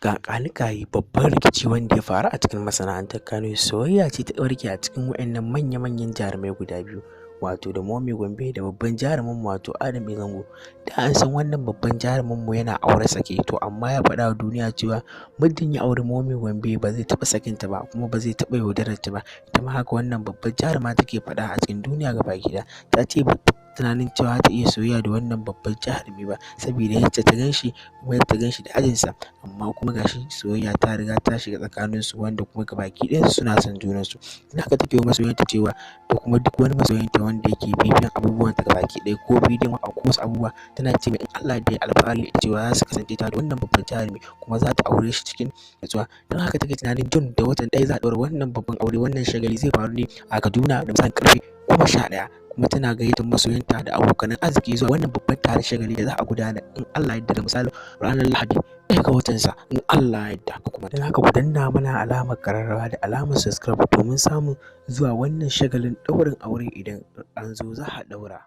Ƙaƙanikayi babban rikici wanda ya faru a cikin masana'antar Kano. Soyayya ce ta ɓarke a cikin waɗannan manya-manyan jarumai guda biyu, wato da Momi Gombe da babban jarumin mu wato Adam Zango. Da an san wannan babban jarumin mu yana aure sake, to amma ya faɗa wa duniya cewa muddin ya auri Momi Gombe ba zai taɓa sakinta ba, kuma ba zai taɓa yaudarar ta ba. Ita ma haka wannan babbar jaruma take faɗa a cikin duniya gabaki ɗaya. Ta ce ba ta tunanin cewa ta iya soyayya da wannan babban jarumi ba, saboda yadda ta ganshi kuma yadda ta ganshi da ajinsa. Amma kuma gashi soyayya ta riga ta shiga tsakaninsu, wanda kuma gabaki ɗayansu suna son junansu. Ina haka take wa masoyanta cewa, da kuma duk wani masoyinta wanda yake bibiyan abubuwanta gabaki ɗaya ko bidiyon ko wasu abubuwa, tana ce mai in Allah da ya alfahari da cewa za su kasance ta da wannan babban jarumi, kuma za ta aure shi cikin natsuwa. Don haka take tunanin June da watan ɗaya za a ɗaura wannan babban aure. Wannan shagali zai faru ne a Kaduna da misalin ƙarfe 11, kuma tana gayyatar masoyanta da abokanan arziki zuwa wannan babban taron shagali da za a gudanar in Allah ya yarda da misalin ranar Lahadi 1 ga watansa in Allah ya yarda. Kuma don haka ku danna mana alamar ƙararrawa da alamar subscribe domin samun zuwa wannan shagalin ɗaurin aure idan an zo za a ɗaura.